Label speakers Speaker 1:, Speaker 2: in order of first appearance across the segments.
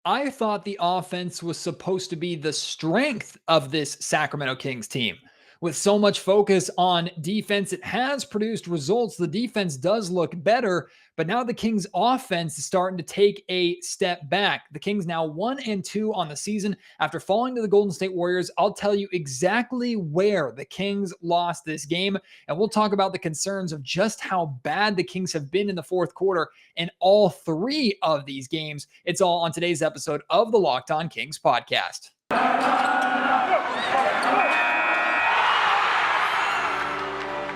Speaker 1: I thought the offense was supposed to be the strength of this Sacramento Kings team. With so much focus on defense, it has produced results. The defense does look better, but now the Kings offense is starting to take a step back. The Kings now 1-2 on the season after falling to the Golden State Warriors. I'll tell you exactly where the Kings lost this game, and we'll talk about the concerns of just how bad the Kings have been in the fourth quarter in all three of these games. It's all on today's episode of the Locked On Kings podcast.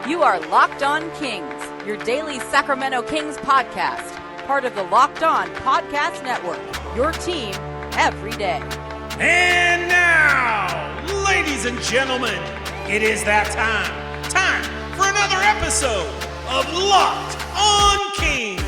Speaker 2: You are Locked On Kings, your daily Sacramento Kings podcast, part of the Locked On Podcast Network, your team every day.
Speaker 3: And now, ladies and gentlemen, it is that time for another episode of Locked On Kings.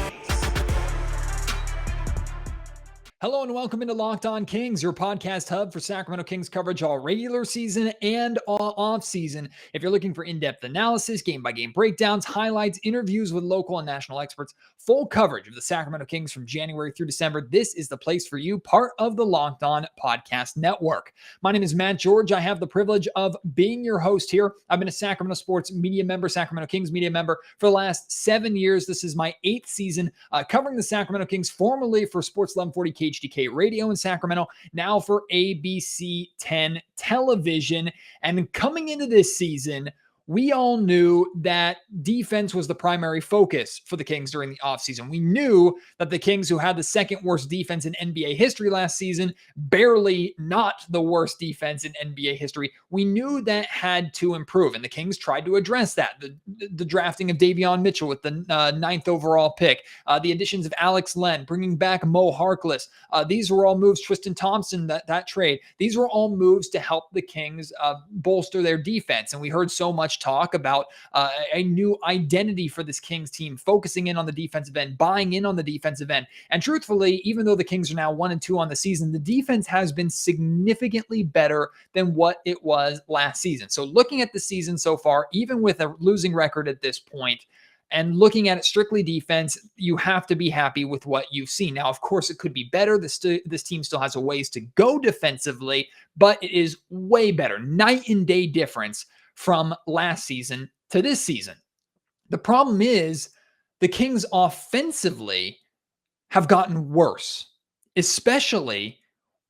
Speaker 1: Hello and welcome into Locked On Kings, your podcast hub for Sacramento Kings coverage all regular season and all off season. If you're looking for in-depth analysis, game-by-game breakdowns, highlights, interviews with local and national experts, full coverage of the Sacramento Kings from January through December, this is the place for you, part of the Locked On Podcast Network. My name is Matt George. I have the privilege of being your host here. I've been a Sacramento Sports media member, Sacramento Kings media member for the last 7 years. This is my 8th season covering the Sacramento Kings, formerly for Sports 1140 KHDK Radio in Sacramento, now for ABC 10 television. And coming into this season, we all knew that defense was the primary focus for the Kings during the offseason. We knew that the Kings, who had the second worst defense in NBA history last season, barely not the worst defense in NBA history, we knew that had to improve. And the Kings tried to address that. The drafting of Davion Mitchell with the 9th overall pick, the additions of Alex Len, bringing back Mo Harkless. These were all moves, Tristan Thompson, that trade. These were all moves to help the Kings bolster their defense. And we heard so much talk about a new identity for this Kings team, focusing in on the defensive end, buying in on the defensive end. And truthfully, even though the Kings are now 1-2 on the season, the defense has been significantly better than what it was last season. So looking at the season so far, even with a losing record at this point, and looking at it strictly defense, you have to be happy with what you've seen. Now, of course, it could be better. This team still has a ways to go defensively, but it is way better. Night and day difference from last season to this season. The problem is the Kings offensively have gotten worse, especially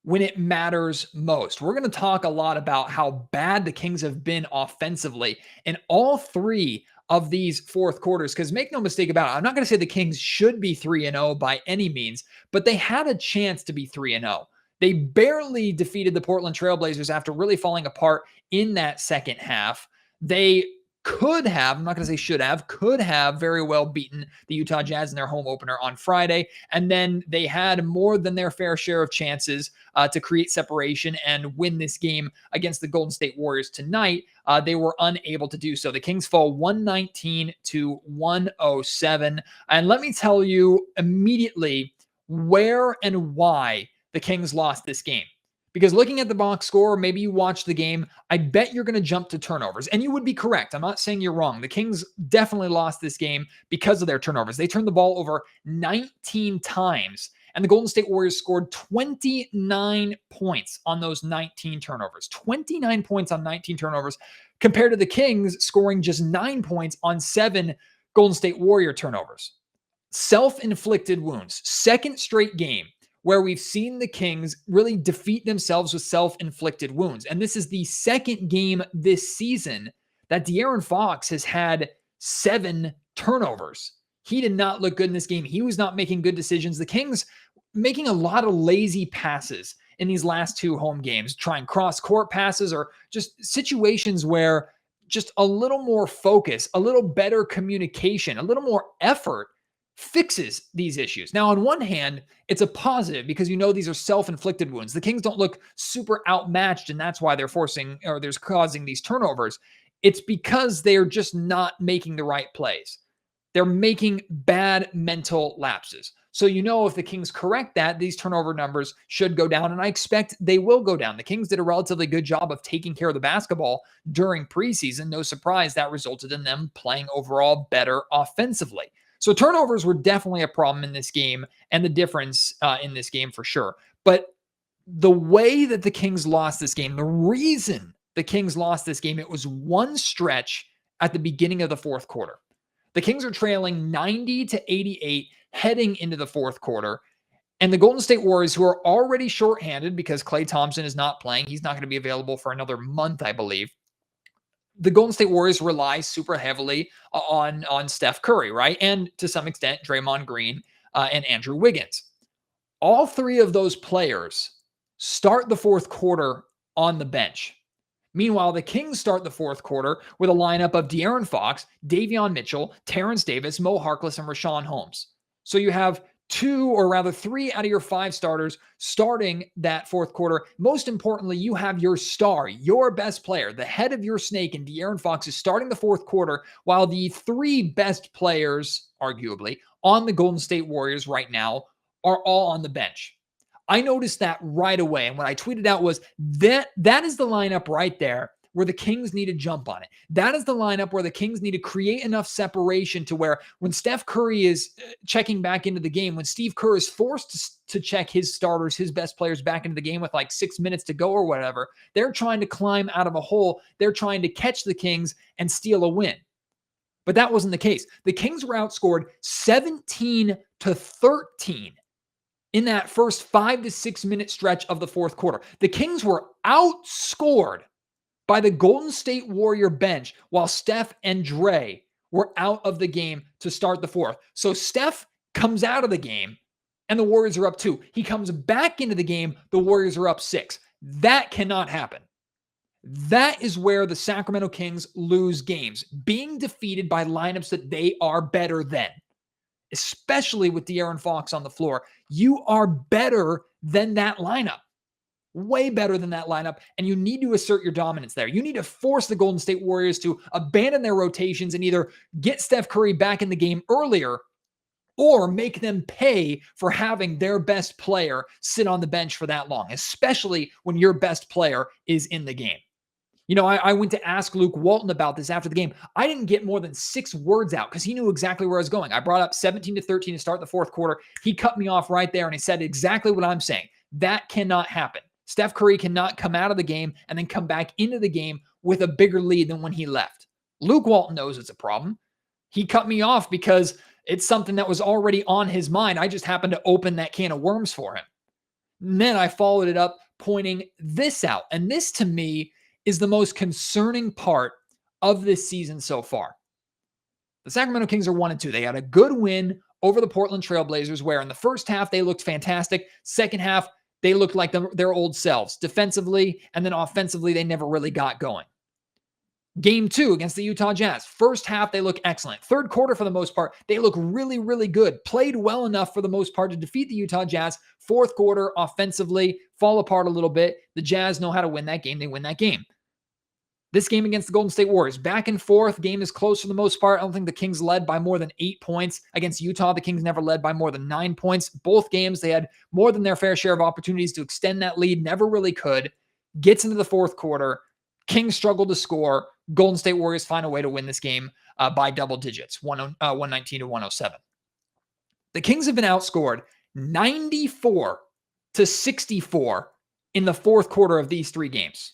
Speaker 1: when it matters most. We're going to talk a lot about how bad the Kings have been offensively in all three of these fourth quarters, because make no mistake about it, I'm not going to say the Kings should be 3-0 by any means, but they had a chance to be 3-0. They barely defeated the Portland Trailblazers after really falling apart in that second half. They could have, I'm not going to say should have, could have very well beaten the Utah Jazz in their home opener on Friday. And then they had more than their fair share of chances to create separation and win this game against the Golden State Warriors tonight. They were unable to do so. The Kings fall 119 to 107. And let me tell you immediately where and why the Kings lost this game. Because looking at the box score, maybe you watched the game, I bet you're going to jump to turnovers. And you would be correct. I'm not saying you're wrong. The Kings definitely lost this game because of their turnovers. They turned the ball over 19 times, and the Golden State Warriors scored 29 points on those 19 turnovers. 29 points on 19 turnovers compared to the Kings scoring just 9 points on 7 Golden State Warrior turnovers. Self-inflicted wounds. Second straight game where we've seen the Kings really defeat themselves with self-inflicted wounds. And this is the second game this season that De'Aaron Fox has had 7 turnovers. He did not look good in this game. He was not making good decisions. The Kings making a lot of lazy passes in these last 2 home games, trying cross-court passes or just situations where just a little more focus, a little better communication, a little more effort fixes these issues. Now, on one hand, it's a positive because you know these are self-inflicted wounds. The Kings don't look super outmatched, and that's why they're forcing or there's causing these turnovers. It's because they're just not making the right plays. They're making bad mental lapses. So you know if the Kings correct that, these turnover numbers should go down, and I expect they will go down. The Kings did a relatively good job of taking care of the basketball during preseason. No surprise that resulted in them playing overall better offensively. So turnovers were definitely a problem in this game and the difference in this game for sure. But the way that the Kings lost this game, the reason the Kings lost this game, it was one stretch at the beginning of the fourth quarter. The Kings are trailing 90-88 heading into the fourth quarter. And the Golden State Warriors, who are already shorthanded because Klay Thompson is not playing, he's not going to be available for another month, I believe. The Golden State Warriors rely super heavily on Steph Curry, right? And to some extent, Draymond Green and Andrew Wiggins. All three of those players start the fourth quarter on the bench. Meanwhile, the Kings start the fourth quarter with a lineup of De'Aaron Fox, Davion Mitchell, Terrence Davis, Mo Harkless, and Rashawn Holmes. So you have three out of your five starters starting that fourth quarter. Most importantly, you have your star, your best player, the head of your snake, and De'Aaron Fox is starting the fourth quarter, while the three best players, arguably, on the Golden State Warriors right now are all on the bench. I noticed that right away. And what I tweeted out was that is the lineup right there where the Kings need to jump on it. That is the lineup where the Kings need to create enough separation to where when Steph Curry is checking back into the game, when Steve Kerr is forced to check his starters, his best players back into the game with like 6 minutes to go or whatever, they're trying to climb out of a hole. They're trying to catch the Kings and steal a win. But that wasn't the case. The Kings were outscored 17-13 in that first 5 to 6 minute stretch of the fourth quarter. The Kings were outscored by the Golden State Warrior bench while Steph and Dre were out of the game to start the fourth. So Steph comes out of the game and the Warriors are up 2. He comes back into the game, the Warriors are up 6. That cannot happen. That is where the Sacramento Kings lose games, being defeated by lineups that they are better than. Especially with De'Aaron Fox on the floor, you are better than that lineup. Way better than that lineup, and you need to assert your dominance there. You need to force the Golden State Warriors to abandon their rotations and either get Steph Curry back in the game earlier or make them pay for having their best player sit on the bench for that long, especially when your best player is in the game. You know, I went to ask Luke Walton about this after the game. I didn't get more than 6 words out because he knew exactly where I was going. I brought up 17-13 to start the fourth quarter. He cut me off right there and he said exactly what I'm saying. That cannot happen. Steph Curry cannot come out of the game and then come back into the game with a bigger lead than when he left. Luke Walton knows it's a problem. He cut me off because it's something that was already on his mind. I just happened to open that can of worms for him. And then I followed it up pointing this out. And this to me is the most concerning part of this season so far. The Sacramento Kings are 1-2. They had a good win over the Portland Trailblazers where in the first half they looked fantastic. Second half, they looked like their old selves. Defensively and then offensively, they never really got going. Game 2 against the Utah Jazz. First half, they look excellent. Third quarter, for the most part, they look really, really good. Played well enough for the most part to defeat the Utah Jazz. Fourth quarter, offensively, fall apart a little bit. The Jazz know how to win that game. They win that game. This game against the Golden State Warriors, back and forth. Game is close for the most part. I don't think the Kings led by more than 8 points. Against Utah, the Kings never led by more than 9 points. Both games, they had more than their fair share of opportunities to extend that lead. Never really could. Gets into the fourth quarter. Kings struggle to score. Golden State Warriors find a way to win this game by double digits, 119-107. The Kings have been outscored 94-64 in the fourth quarter of these 3 games.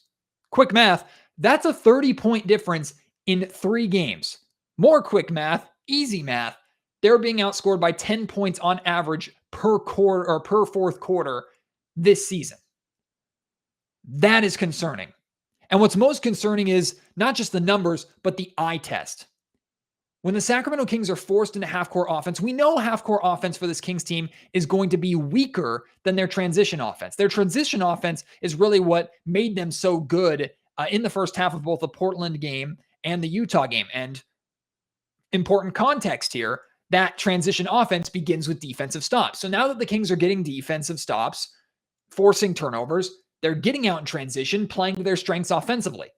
Speaker 1: Quick math. That's a 30-point difference in 3 games. More quick math, easy math. They're being outscored by 10 points on average per quarter or per fourth quarter this season. That is concerning. And what's most concerning is not just the numbers, but the eye test. When the Sacramento Kings are forced into half-court offense, we know half-court offense for this Kings team is going to be weaker than their transition offense. Their transition offense is really what made them so good in the first half of both the Portland game and the Utah game. And important context here, that transition offense begins with defensive stops. So now that the Kings are getting defensive stops, forcing turnovers, they're getting out in transition, playing to their strengths offensively.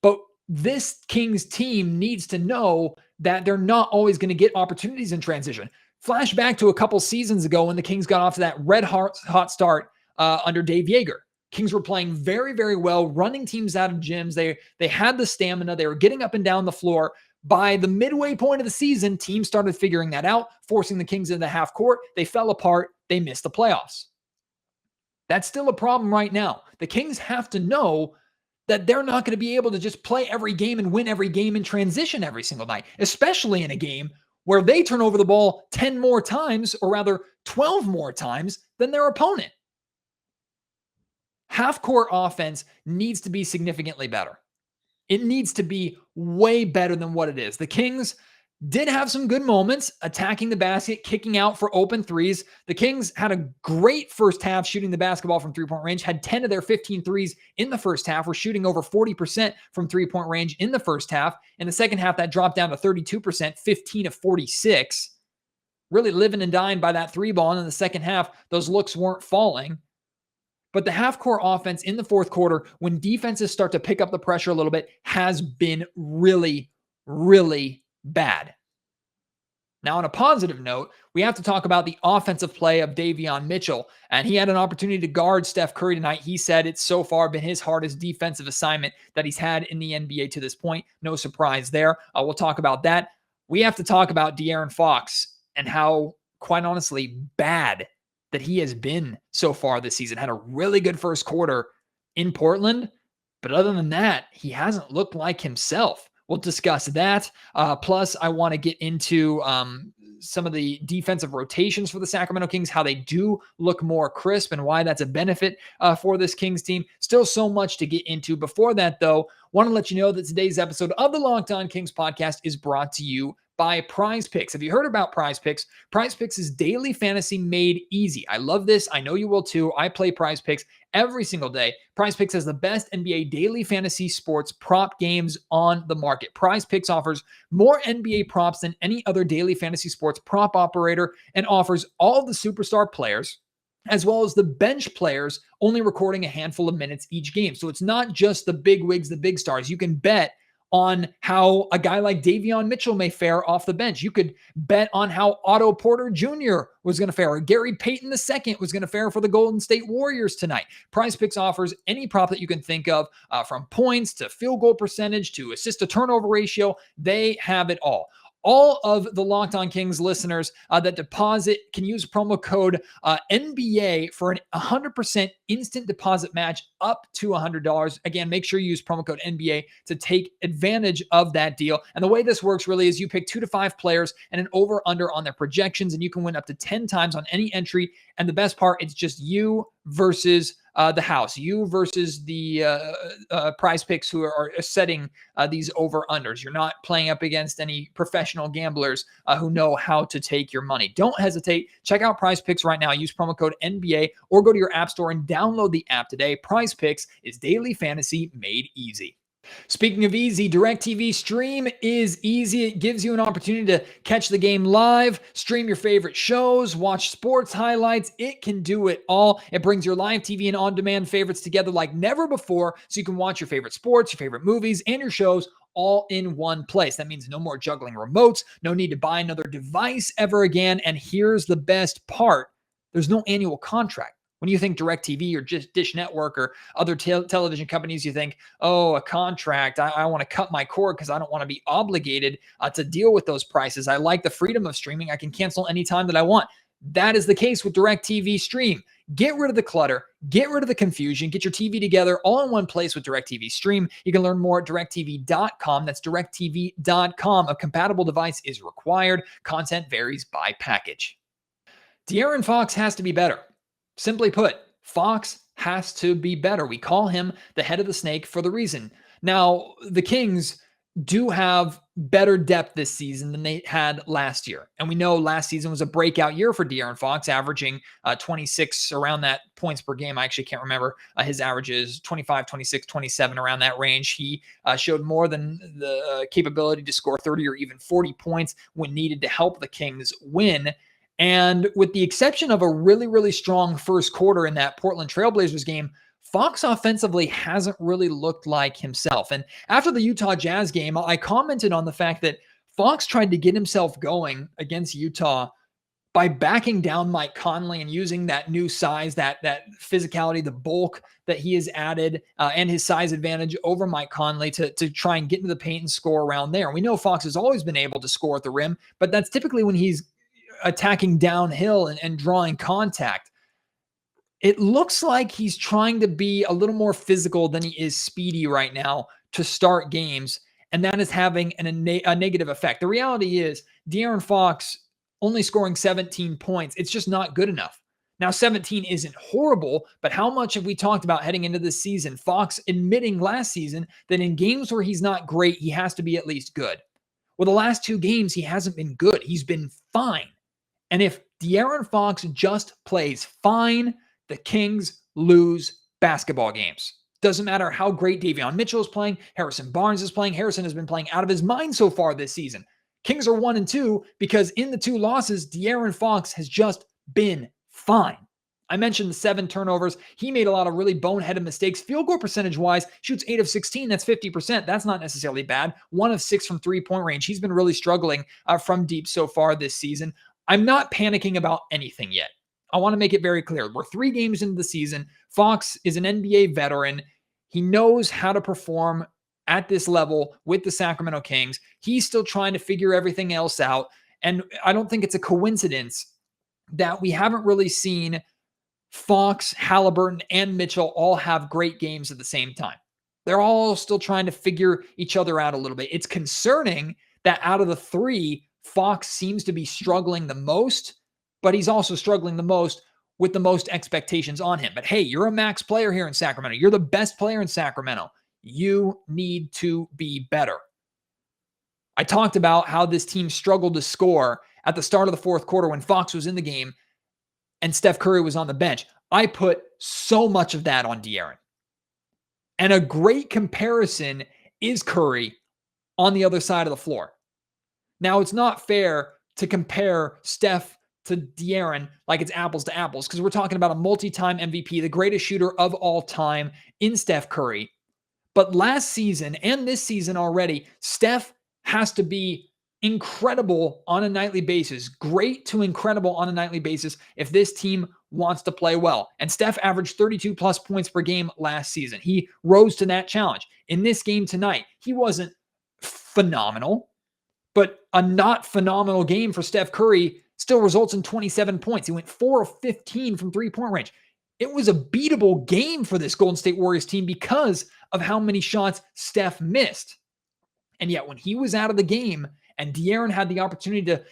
Speaker 1: But this Kings team needs to know that they're not always going to get opportunities in transition. Flashback to a couple seasons ago when the Kings got off to that red hot start under Dave Yeager. Kings were playing very, very well, running teams out of gyms. They had the stamina. They were getting up and down the floor. By the midway point of the season, teams started figuring that out, forcing the Kings into the half court. They fell apart. They missed the playoffs. That's still a problem right now. The Kings have to know that they're not going to be able to just play every game and win every game and transition every single night, especially in a game where they turn over the ball 10 more times, or rather 12 more times than their opponent. Half-court offense needs to be significantly better. It needs to be way better than what it is. The Kings did have some good moments attacking the basket, kicking out for open threes. The Kings had a great first half shooting the basketball from three-point range, had 10 of their 15 threes in the first half. Were shooting over 40% from three-point range in the first half. In the second half, that dropped down to 32%, 15 of 46. Really living and dying by that three ball. And in the second half, those looks weren't falling. But the half-court offense in the fourth quarter, when defenses start to pick up the pressure a little bit, has been really, really bad. Now, on a positive note, we have to talk about the offensive play of Davion Mitchell. And he had an opportunity to guard Steph Curry tonight. He said it's so far been his hardest defensive assignment that he's had in the NBA to this point. No surprise there. We'll talk about that. We have to talk about De'Aaron Fox and how, quite honestly, bad that he has been so far this season. Had a really good first quarter in Portland, but other than that, he hasn't looked like himself. We'll discuss that. Plus, I want to get into some of the defensive rotations for the Sacramento Kings, how they do look more crisp and why that's a benefit for this Kings team. Still so much to get into. Before that, though, want to let you know that today's episode of the Locked On Kings podcast is brought to you by Prize Picks. Have you heard about Prize Picks? Prize Picks is daily fantasy made easy. I love this. I know you will too. I play Prize Picks every single day. Prize Picks has the best NBA daily fantasy sports prop games on the market. Prize Picks offers more NBA props than any other daily fantasy sports prop operator and offers all of the superstar players as well as the bench players only recording a handful of minutes each game. So it's not just the big wigs, the big stars. You can bet on how a guy like Davion Mitchell may fare off the bench. You could bet on how Otto Porter Jr. was going to fare, or Gary Payton II was going to fare for the Golden State Warriors tonight. Prize Picks offers any prop that you can think of, from points to field goal percentage to assist to turnover ratio. They have it all. All of the Locked On Kings listeners that deposit can use promo code NBA for an 100% instant deposit match up to $100. Again, make sure you use promo code NBA to take advantage of that deal. And the way this works really is you pick 2 to 5 players and an over-under on their projections, and you can win up to 10 times on any entry. And the best part, it's just you versus the house, you versus the Prize Picks who are setting these over-unders. You're not playing up against any professional gamblers who know how to take your money. Don't hesitate. Check out Prize Picks right now. Use promo code NBA or go to your app store and download the app today. Prize Picks is daily fantasy made easy. Speaking of easy, DirectTV Stream is easy. It gives you an opportunity to catch the game live, stream your favorite shows, watch sports highlights. It can do it all. It brings your live TV and on-demand favorites together like never before, so you can watch your favorite sports, your favorite movies, and your shows all in one place. That means no more juggling remotes, no need to buy another device ever again. And here's the best part. There's no annual contract. When you think DirectTV or just Dish Network or other television companies, you think, oh, a contract. I want to cut my cord because I don't want to be obligated to deal with those prices. I like the freedom of streaming. I can cancel anytime that I want. That is the case with DirectTV Stream. Get rid of the clutter. Get rid of the confusion. Get your TV together all in one place with DirectTV Stream. You can learn more at DirectTV.com. That's DirectTV.com. A compatible device is required. Content varies by package. De'Aaron Fox has to be better. Simply put, Fox has to be better. We call him the head of the snake for the reason. Now, the Kings do have better depth this season than they had last year. And we know last season was a breakout year for De'Aaron Fox, averaging 26 around that points per game. I actually can't remember his averages, 25, 26, 27, around that range. He showed more than the capability to score 30 or even 40 points when needed to help the Kings win. And with the exception of a really, really strong first quarter in that Portland Trailblazers game, Fox offensively hasn't really looked like himself. And after the Utah Jazz game, I commented on the fact that Fox tried to get himself going against Utah by backing down Mike Conley and using that new size, that physicality, the bulk that he has added, and his size advantage over Mike Conley to try and get into the paint and score around there. We know Fox has always been able to score at the rim, but that's typically when he's attacking downhill and drawing contact. it looks like he's trying to be a little more physical than he is speedy right now to start games, and that is having a negative effect. The reality is De'Aaron Fox only scoring 17 points. It's just not good enough. Now, 17 isn't horrible, but how much have we talked about heading into this season? Fox admitting last season that in games where he's not great, he has to be at least good. Well, the last 2 games, he hasn't been good. He's been fine. And if De'Aaron Fox just plays fine, the Kings lose basketball games. Doesn't matter how great Davion Mitchell is playing, Harrison Barnes is playing. Harrison has been playing out of his mind so far this season. Kings are 1-2 because in the 2 losses, De'Aaron Fox has just been fine. I mentioned the 7 turnovers. He made a lot of really boneheaded mistakes. Field goal percentage-wise, shoots 8 of 16. That's 50%. That's not necessarily bad. 1 of 6 from three-point range. He's been really struggling from deep so far this season. I'm not panicking about anything yet. I want to make it very clear. We're 3 games into the season. Fox is an NBA veteran. He knows how to perform at this level with the Sacramento Kings. He's still trying to figure everything else out. And I don't think it's a coincidence that we haven't really seen Fox, Halliburton, and Mitchell all have great games at the same time. They're all still trying to figure each other out a little bit. It's concerning that out of the 3, Fox seems to be struggling the most, but he's also struggling the most with the most expectations on him. But hey, you're a max player here in Sacramento. You're the best player in Sacramento. You need to be better. I talked about how this team struggled to score at the start of the 4th quarter when Fox was in the game and Steph Curry was on the bench. I put so much of that on De'Aaron. And a great comparison is Curry on the other side of the floor. Now, it's not fair to compare Steph to De'Aaron like it's apples to apples because we're talking about a multi-time MVP, the greatest shooter of all time in Steph Curry. But last season and this season already, Steph has to be incredible on a nightly basis, great to incredible on a nightly basis if this team wants to play well. And Steph averaged 32 plus points per game last season. He rose to that challenge. In this game tonight, he wasn't phenomenal, but a not phenomenal game for Steph Curry still results in 27 points. He went 4 of 15 from three-point range. It was a beatable game for this Golden State Warriors team because of how many shots Steph missed. And yet when he was out of the game and De'Aaron had the opportunity to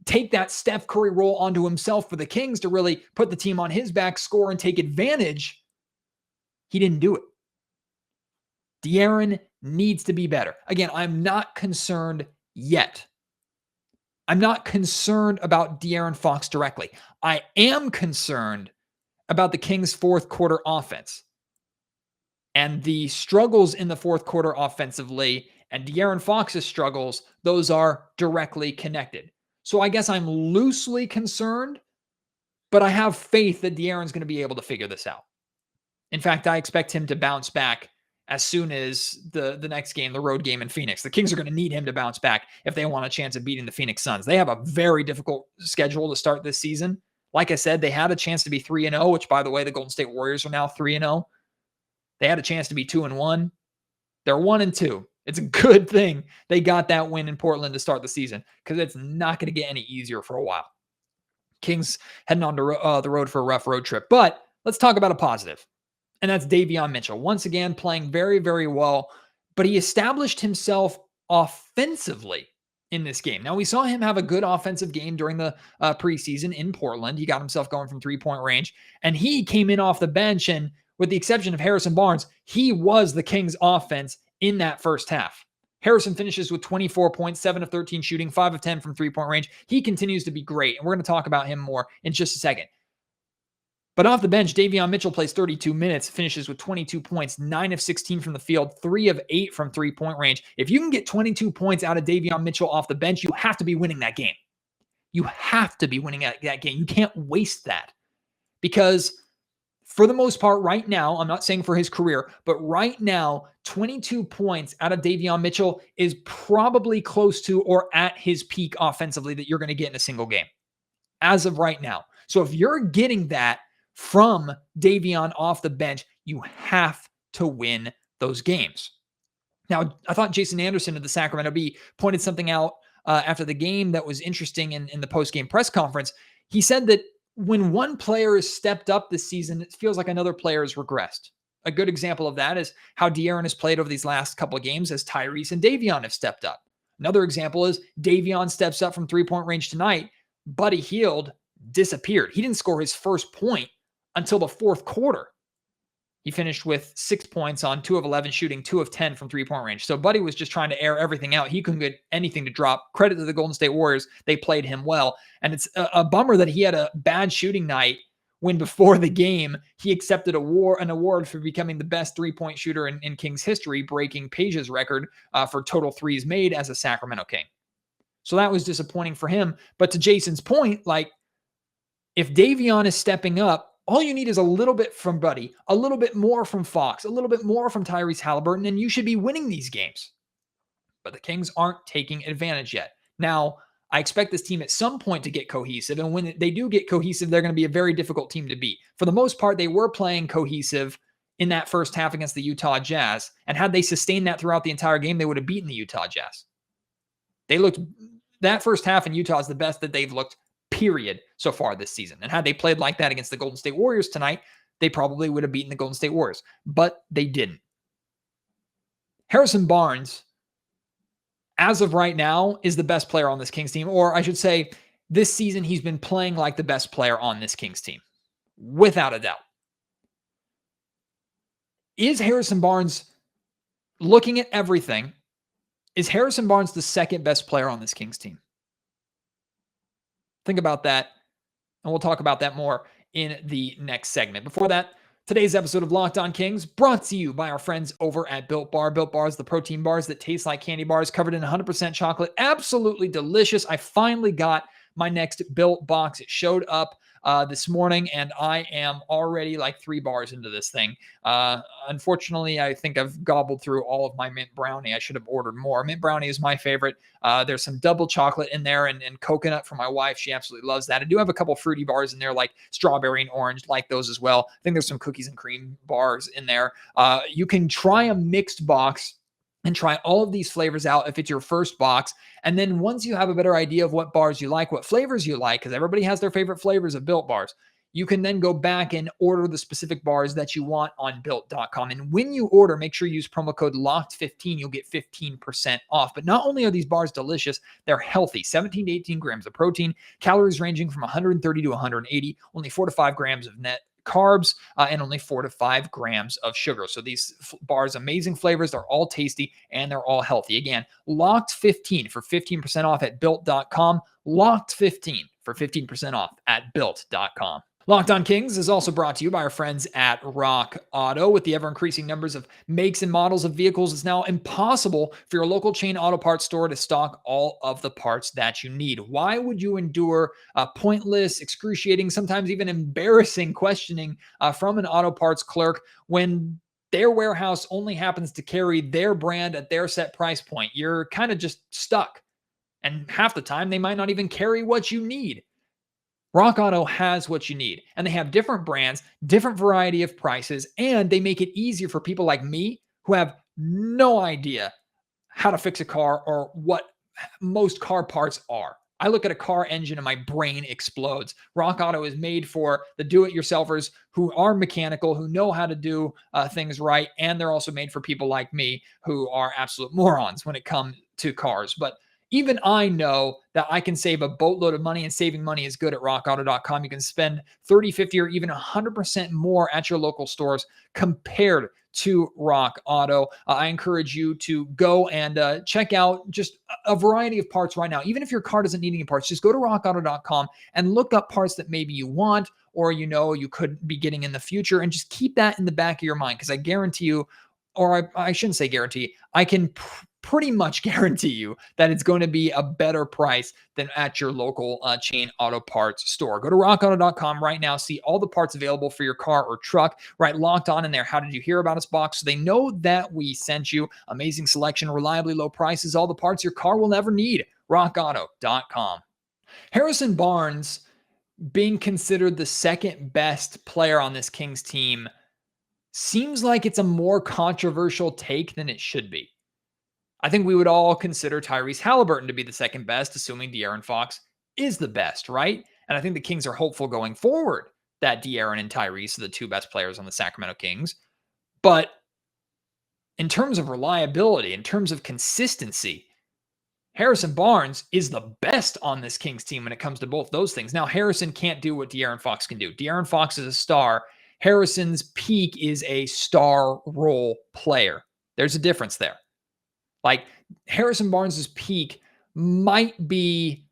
Speaker 1: take that Steph Curry role onto himself for the Kings to really put the team on his back, score, and take advantage, he didn't do it. De'Aaron needs to be better. Again, I'm not concerned yet. I'm not concerned about De'Aaron Fox directly. I am concerned about the Kings' 4th quarter offense and the struggles in the 4th quarter offensively and De'Aaron Fox's struggles. Those are directly connected. So I guess I'm loosely concerned, but I have faith that De'Aaron's going to be able to figure this out. In fact, I expect him to bounce back as soon as the next game, the road game in Phoenix. The Kings are going to need him to bounce back if they want a chance of beating the Phoenix Suns. They have a very difficult schedule to start this season. Like I said, they had a chance to be 3-0, which, by the way, the Golden State Warriors are now 3-0. They had a chance to be 2-1. They're 1-2. It's a good thing they got that win in Portland to start the season because it's not going to get any easier for a while. Kings heading on to the road for a rough road trip. But let's talk about a positive. And that's Davion Mitchell. Once again, playing very, very well. But he established himself offensively in this game. Now, we saw him have a good offensive game during the preseason in Portland. He got himself going from three-point range. And he came in off the bench. And with the exception of Harrison Barnes, he was the Kings' offense in that first half. Harrison finishes with 24 points, 7 of 13 shooting, 5 of 10 from three-point range. He continues to be great. And we're going to talk about him more in just a second. But off the bench, Davion Mitchell plays 32 minutes, finishes with 22 points, 9 of 16 from the field, 3 of 8 from three-point range. If you can get 22 points out of Davion Mitchell off the bench, you have to be winning that game. You have to be winning that game. You can't waste that. Because for the most part right now, I'm not saying for his career, but right now, 22 points out of Davion Mitchell is probably close to or at his peak offensively that you're going to get in a single game as of right now. So if you're getting that from Davion off the bench, you have to win those games. Now, I thought Jason Anderson of the Sacramento Bee pointed something out after the game that was interesting in the post-game press conference. He said that when one player has stepped up this season, it feels like another player has regressed. A good example of that is how De'Aaron has played over these last couple of games as Tyrese and Davion have stepped up. Another example is Davion steps up from three-point range tonight. Buddy Hield disappeared. He didn't score his first point until the fourth quarter. He finished with 6 points on 2 of 11 shooting, 2 of 10 from three-point range. So Buddy was just trying to air everything out. He couldn't get anything to drop. Credit to the Golden State Warriors. They played him well. And it's a bummer that he had a bad shooting night when before the game, he accepted an award for becoming the best three-point shooter in Kings history, breaking Page's record for total threes made as a Sacramento King. So that was disappointing for him. But to Jason's point, like, if Davion is stepping up, all you need is a little bit from Buddy, a little bit more from Fox, a little bit more from Tyrese Halliburton, and you should be winning these games. But the Kings aren't taking advantage yet. Now, I expect this team at some point to get cohesive, and when they do get cohesive, they're going to be a very difficult team to beat. For the most part, they were playing cohesive in that first half against the Utah Jazz, and had they sustained that throughout the entire game, they would have beaten the Utah Jazz. That first half in Utah is the best that they've looked, period, so far this season. And had they played like that against the Golden State Warriors tonight, they probably would have beaten the Golden State Warriors. But they didn't. Harrison Barnes, as of right now, is the best player on this Kings team. Or I should say, this season he's been playing like the best player on this Kings team. Without a doubt. Is Harrison Barnes, looking at everything, is Harrison Barnes the second best player on this Kings team? Think about that, and we'll talk about that more in the next segment. Before that, today's episode of Locked On Kings brought to you by our friends over at Built Bar. Built Bars, the protein bars that taste like candy bars, covered in 100% chocolate. Absolutely delicious. I finally got my next Built box. It showed up this morning, and I am already like 3 bars into this thing. Unfortunately, I think I've gobbled through all of my mint brownie. I should have ordered more. Mint brownie is my favorite. There's some double chocolate in there and coconut for my wife. She absolutely loves that. I do have a couple fruity bars in there, like strawberry and orange, like those as well. I think there's some cookies and cream bars in there. You can try a mixed box and try all of these flavors out if it's your first box. And then once you have a better idea of what bars you like, what flavors you like, because everybody has their favorite flavors of Built bars, you can then go back and order the specific bars that you want on Built.com. And when you order, make sure you use promo code LOCKED15. You'll get 15% off. But not only are these bars delicious, they're healthy. 17 to 18 grams of protein, calories ranging from 130 to 180, only 4 to 5 grams of net carbs, and only 4 to 5 grams of sugar. So these bars, amazing flavors. They're all tasty and they're all healthy. Again, Locked15 for 15% off at Built.com. Locked15 for 15% off at Built.com. Locked On Kings is also brought to you by our friends at RockAuto. With the ever-increasing numbers of makes and models of vehicles, it's now impossible for your local chain auto parts store to stock all of the parts that you need. Why would you endure pointless, excruciating, sometimes even embarrassing questioning from an auto parts clerk when their warehouse only happens to carry their brand at their set price point? You're kind of just stuck. And half the time, they might not even carry what you need. Rock Auto has what you need, and they have different brands, different variety of prices, and they make it easier for people like me who have no idea how to fix a car or what most car parts are. I look at a car engine and my brain explodes. Rock Auto is made for the do-it-yourselfers who are mechanical, who know how to do things right, and they're also made for people like me who are absolute morons when it comes to cars. But even I know that I can save a boatload of money, and saving money is good at rockauto.com. You can spend 30, 50, or even 100% more at your local stores compared to Rock Auto. I encourage you to go and check out just a variety of parts right now. Even if your car doesn't need any parts, just go to rockauto.com and look up parts that maybe you want or you could be getting in the future, and just keep that in the back of your mind, because I guarantee you, or I shouldn't say guarantee, I can pretty much guarantee you that it's going to be a better price than at your local chain auto parts store. Go to rockauto.com right now. See all the parts available for your car or truck. Right, Locked On in there. How did you hear about us box? So they know that we sent you. Amazing selection, reliably low prices, all the parts your car will never need. rockauto.com. Harrison Barnes being considered the second best player on this Kings team seems like it's a more controversial take than it should be. I think we would all consider Tyrese Halliburton to be the second best, assuming De'Aaron Fox is the best, right? And I think the Kings are hopeful going forward that De'Aaron and Tyrese are the two best players on the Sacramento Kings. But in terms of reliability, in terms of consistency, Harrison Barnes is the best on this Kings team when it comes to both those things. Now, Harrison can't do what De'Aaron Fox can do. De'Aaron Fox is a star. Harrison's peak is a star role player. There's a difference there. Like, Harrison Barnes' peak might be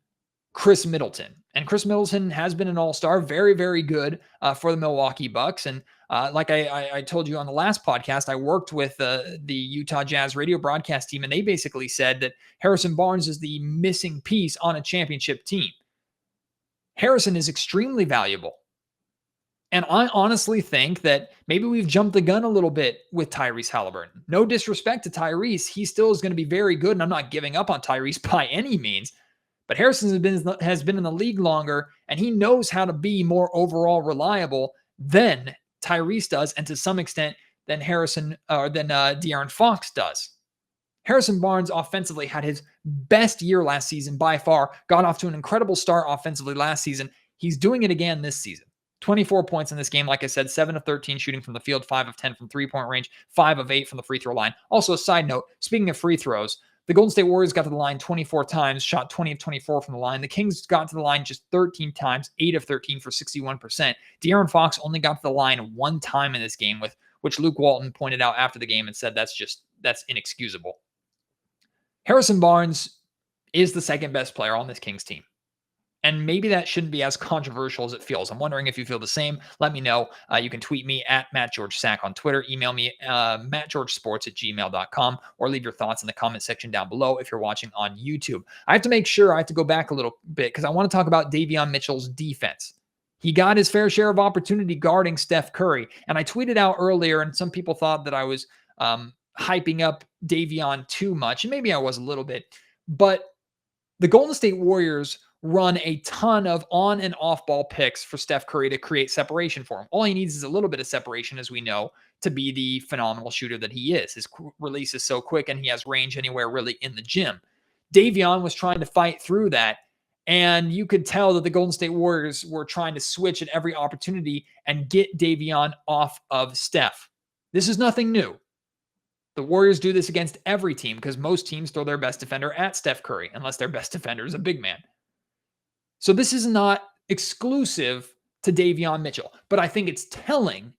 Speaker 1: Chris Middleton. And Chris Middleton has been an all-star, very, very good for the Milwaukee Bucks. And like I told you on the last podcast, I worked with the Utah Jazz radio broadcast team, and they basically said that Harrison Barnes is the missing piece on a championship team. Harrison is extremely valuable. And I honestly think that maybe we've jumped the gun a little bit with Tyrese Halliburton. No disrespect to Tyrese. He still is going to be very good, and I'm not giving up on Tyrese by any means. But Harrison has been in the league longer, and he knows how to be more overall reliable than Tyrese does, and to some extent than De'Aaron Fox does. Harrison Barnes offensively had his best year last season by far, got off to an incredible start offensively last season. He's doing it again this season. 24 points in this game, like I said, 7 of 13 shooting from the field, 5 of 10 from three-point range, 5 of 8 from the free throw line. Also, a side note, speaking of free throws, the Golden State Warriors got to the line 24 times, shot 20 of 24 from the line. The Kings got to the line just 13 times, 8 of 13 for 61%. De'Aaron Fox only got to the line one time in this game, which Luke Walton pointed out after the game and said that's inexcusable. Harrison Barnes is the second best player on this Kings team. And maybe that shouldn't be as controversial as it feels. I'm wondering if you feel the same. Let me know. You can tweet me at MattGeorgeSack on Twitter. Email me mattgeorgesports@gmail.com, or leave your thoughts in the comment section down below if you're watching on YouTube. I have to go back a little bit because I want to talk about Davion Mitchell's defense. He got his fair share of opportunity guarding Steph Curry. And I tweeted out earlier, and some people thought that I was hyping up Davion too much. And maybe I was a little bit. But the Golden State Warriors run a ton of on and off ball picks for Steph Curry to create separation for him. All he needs is a little bit of separation, as we know, to be the phenomenal shooter that he is. His release is so quick, and he has range anywhere really in the gym. Davion was trying to fight through that, and you could tell that the Golden State Warriors were trying to switch at every opportunity and get Davion off of Steph. This is nothing new. The Warriors do this against every team because most teams throw their best defender at Steph Curry, unless their best defender is a big man. So this is not exclusive to Davion Mitchell, but I think it's telling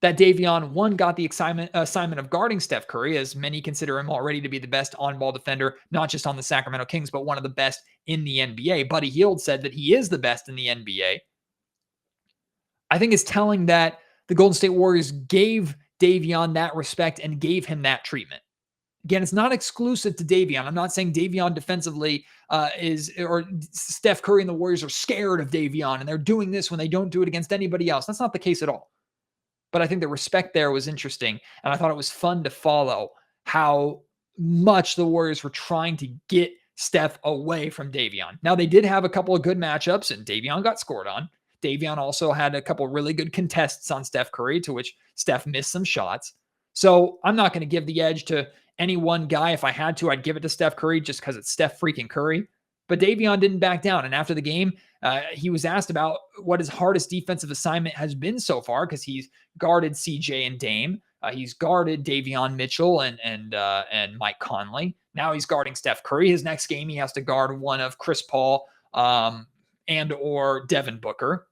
Speaker 1: that Davion, one, got the assignment of guarding Steph Curry, as many consider him already to be the best on-ball defender, not just on the Sacramento Kings, but one of the best in the NBA. Buddy Hield said that he is the best in the NBA. I think it's telling that the Golden State Warriors gave Davion that respect and gave him that treatment. Again, it's not exclusive to Davion. I'm not saying Davion defensively or Steph Curry and the Warriors are scared of Davion and they're doing this when they don't do it against anybody else. That's not the case at all. But I think the respect there was interesting, and I thought it was fun to follow how much the Warriors were trying to get Steph away from Davion. Now, they did have a couple of good matchups, and Davion got scored on. Davion also had a couple really good contests on Steph Curry, to which Steph missed some shots. So I'm not going to give the edge to any one guy. If I had to, I'd give it to Steph Curry just because it's Steph freaking Curry. But Davion didn't back down. And after the game, he was asked about what his hardest defensive assignment has been so far, because he's guarded CJ and Dame. He's guarded Davion Mitchell and Mike Conley. Now he's guarding Steph Curry. His next game, he has to guard one of Chris Paul and or Devin Booker.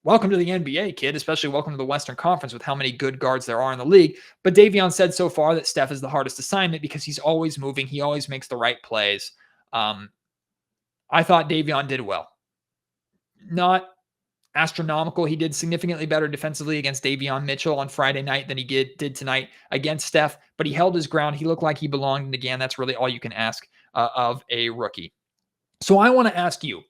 Speaker 1: Welcome to the NBA, kid, especially welcome to the Western Conference with how many good guards there are in the league. But Davion said so far that Steph is the hardest assignment because he's always moving. He always makes the right plays. I thought Davion did well. Not astronomical. He did significantly better defensively against Davion Mitchell on Friday night than he did tonight against Steph, but he held his ground. He looked like he belonged. And again, that's really all you can ask of a rookie. So I want to ask you,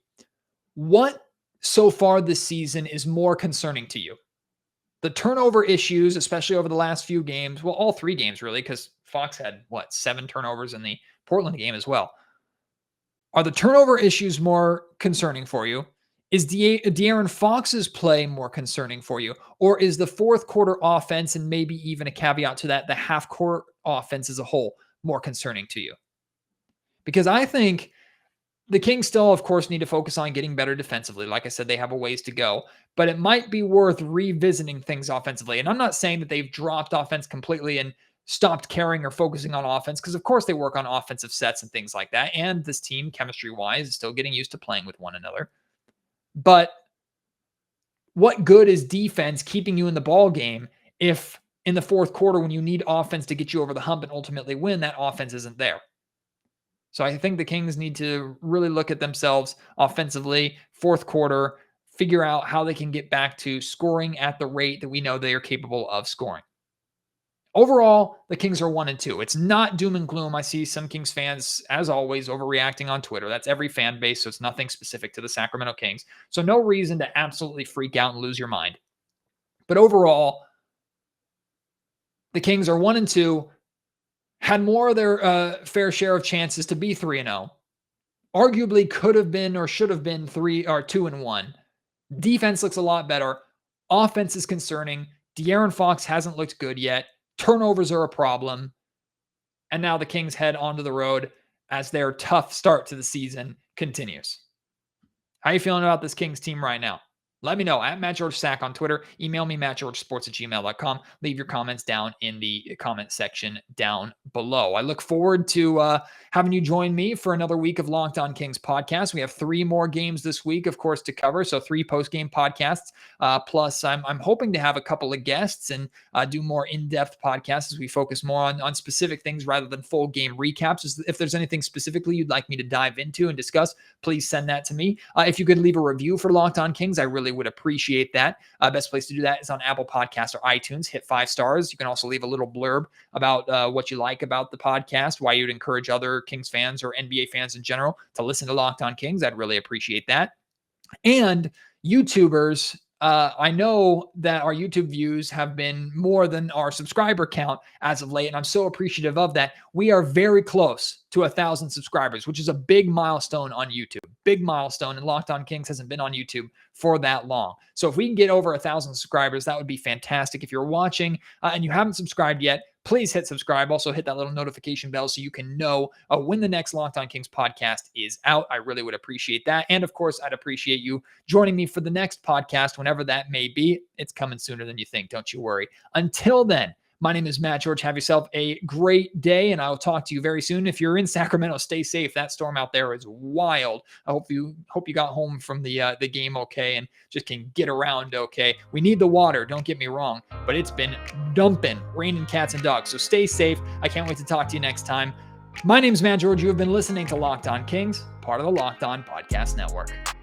Speaker 1: what so far this season is more concerning to you? The turnover issues, especially over the last few games, well, all 3 games really, because Fox had, 7 turnovers in the Portland game as well. Are the turnover issues more concerning for you? Is De'Aaron Fox's play more concerning for you? Or is the fourth quarter offense, and maybe even a caveat to that, the half-court offense as a whole, more concerning to you? Because I think The Kings still, of course, need to focus on getting better defensively. Like I said, they have a ways to go, but it might be worth revisiting things offensively. And I'm not saying that they've dropped offense completely and stopped caring or focusing on offense, because of course they work on offensive sets and things like that. And this team, chemistry-wise, is still getting used to playing with one another. But what good is defense keeping you in the ball game if in the fourth quarter, when you need offense to get you over the hump and ultimately win, that offense isn't there? So I think the Kings need to really look at themselves offensively, fourth quarter, figure out how they can get back to scoring at the rate that we know they are capable of scoring. Overall, the Kings are 1-2. It's not doom and gloom. I see some Kings fans, as always, overreacting on Twitter. That's every fan base, so it's nothing specific to the Sacramento Kings. So no reason to absolutely freak out and lose your mind. But overall, the Kings are 1-2. Had more of their fair share of chances to be 3-0. Arguably could have been or should have been 2-1. Defense looks a lot better. Offense is concerning. De'Aaron Fox hasn't looked good yet. Turnovers are a problem. And now the Kings head onto the road as their tough start to the season continues. How are you feeling about this Kings team right now? Let me know at MattGeorgeSack on Twitter. Email me, mattgeorgesports@gmail.com. Leave your comments down in the comment section down below. I look forward to having you join me for another week of Locked On Kings podcast. We have 3 more games this week, of course, to cover. So 3 post-game podcasts. Plus, I'm hoping to have a couple of guests and do more in-depth podcasts as we focus more on specific things rather than full game recaps. If there's anything specifically you'd like me to dive into and discuss, please send that to me. If you could leave a review for Locked On Kings, I really would appreciate that. Best place to do that is on Apple Podcasts or iTunes. Hit 5 stars. You can also leave a little blurb about what you like about the podcast, why you'd encourage other Kings fans or NBA fans in general to listen to Locked On Kings. I'd really appreciate that. And YouTubers, I know that our YouTube views have been more than our subscriber count as of late, and I'm so appreciative of that. We are very close to 1,000 subscribers, which is a big milestone on YouTube. Big milestone, and Locked On Kings hasn't been on YouTube for that long. So if we can get over 1,000 subscribers, that would be fantastic. If you're watching and you haven't subscribed yet, please hit subscribe. Also hit that little notification bell so you can know when the next Locked On Kings podcast is out. I really would appreciate that. And of course, I'd appreciate you joining me for the next podcast, whenever that may be. It's coming sooner than you think. Don't you worry. Until then, my name is Matt George. Have yourself a great day, and I'll talk to you very soon. If you're in Sacramento, stay safe. That storm out there is wild. I hope you got home from the game okay and just can get around okay. We need the water, don't get me wrong, but it's been dumping, raining cats and dogs. So stay safe. I can't wait to talk to you next time. My name is Matt George. You have been listening to Locked On Kings, part of the Locked On Podcast Network.